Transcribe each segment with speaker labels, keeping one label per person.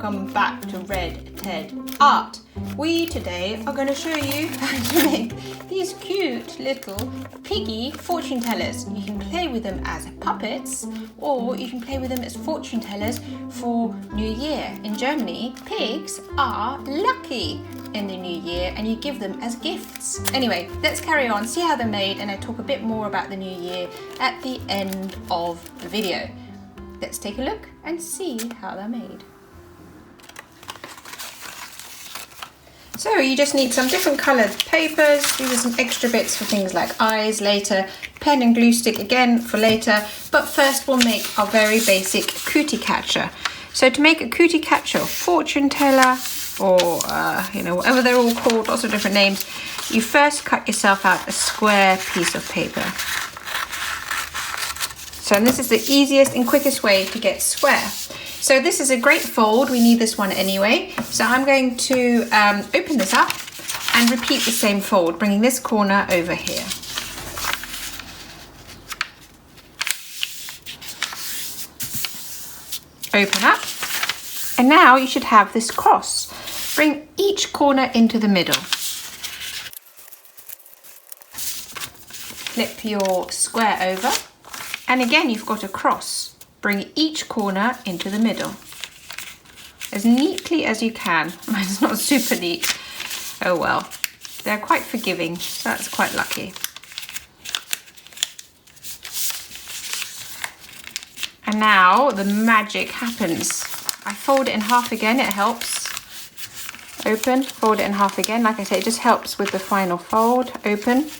Speaker 1: welcome back to Red Ted Art. We today are going to show you how to make these cute little piggy fortune tellers. You can play with them as puppets or you can play with them as fortune tellers for New Year. In Germany, pigs are lucky in the new year and you give them as gifts. Anyway, let's carry on, see how they're made, and I talk a bit more about the new year at the end of the video. Let's take a look and see how they're made. So you just need some different coloured papers. These are some extra bits for things like eyes later, pen and glue stick again for later, but first we'll make our very basic cootie catcher. So to make a cootie catcher, fortune teller, or whatever they're all called, lots of different names, you first cut yourself out a square piece of paper. So this is the easiest and quickest way to get square. So this is a great fold, we need this one anyway. So I'm going to open this up and repeat the same fold, bringing this corner over here. Open up, and now you should have this cross. Bring each corner into the middle. Flip your square over. And again, you've got a cross. Bring each corner into the middle. As neatly as you can. It's not super neat. Oh well. They're quite forgiving, so that's quite lucky. And now the magic happens. I fold it in half again, it helps. Open, fold it in half again. Like I say, it just helps with the final fold. Open.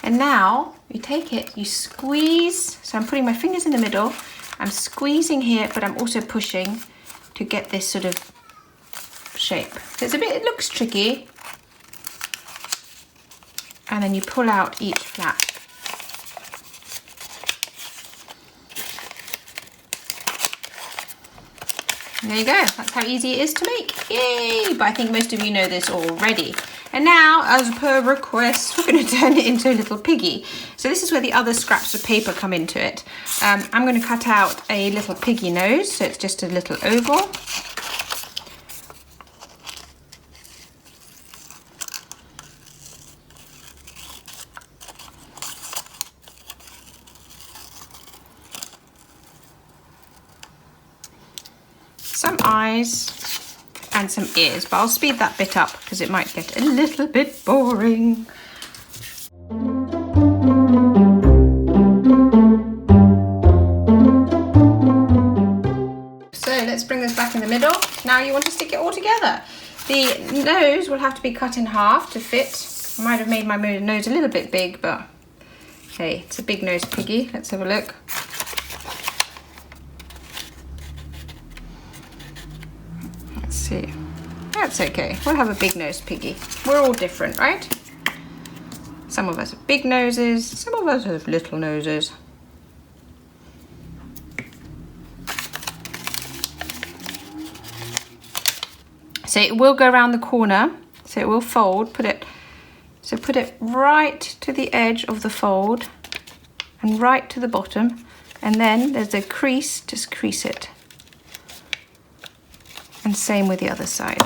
Speaker 1: And now you take it, you squeeze. So I'm putting my fingers in the middle. I'm squeezing here, but I'm also pushing to get this sort of shape. So it looks tricky. And then you pull out each flap. There you go, that's how easy it is to make. Yay! But I think most of you know this already. And now, as per request, we're going to turn it into a little piggy. So this is where the other scraps of paper come into it. I'm going to cut out a little piggy nose, so it's just a little oval. Some eyes and some ears, but I'll speed that bit up because it might get a little bit boring. So let's bring this back in the middle. Now you want to stick it all together. The nose will have to be cut in half to fit. I might have made my nose a little bit big, but hey, it's a big nose piggy. Let's have a look. See, that's okay. We'll have a big nosed piggy. We're all different, right? Some of us have big noses, some of us have little noses. So it will go around the corner, so it will fold. Put it right to the edge of the fold and right to the bottom, and then there's a crease, just crease it. And same with the other side.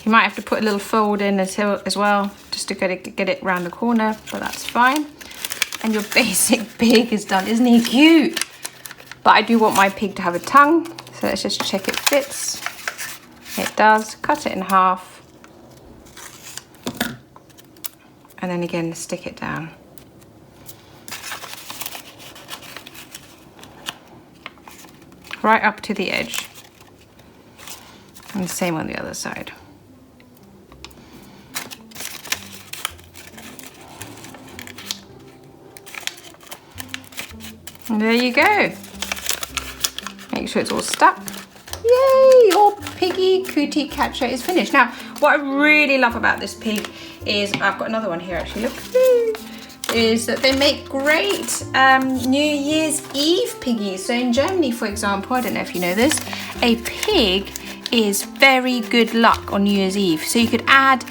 Speaker 1: You might have to put a little fold in as well, just to get it around the corner, but that's fine. And your basic pig is done. Isn't he cute? But I do want my pig to have a tongue, so let's just check it fits. It does. Cut it in half. And then again, stick it down. Right up to the edge. And the same on the other side. And there you go. Make sure it's all stuck. Yay! Your piggy cootie catcher is finished. Now, what I really love about this pig is, I've got another one here actually, look, is that they make great New Year's Eve piggies. So in Germany, for example, I don't know if you know this, a pig is very good luck on New Year's Eve. So you could add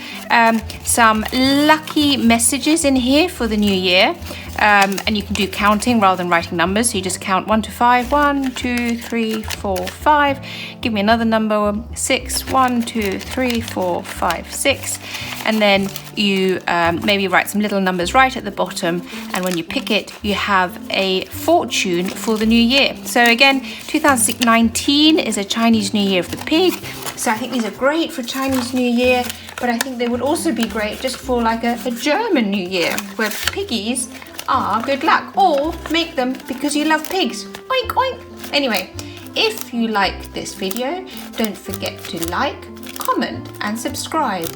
Speaker 1: some lucky messages in here for the new year. And you can do counting rather than writing numbers. So you just count 1 to 5. 1, 2, 3, 4, 5. Give me another number. 6. 1, 2, 3, 4, 5, 6. And then you maybe write some little numbers right at the bottom. And when you pick it, you have a fortune for the new year. So again, 2019 is a Chinese New Year of the pig. So I think these are great for Chinese New Year. But I think they would also be great just for like a German New Year, where piggies are good luck, or make them because you love pigs. Oink, oink. Anyway, if you like this video, don't forget to like, comment and subscribe.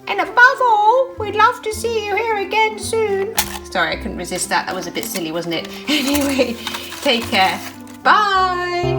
Speaker 1: And above all, we'd love to see you here again soon. Sorry, I couldn't resist that. That was a bit silly, wasn't it? Anyway, take care. Bye.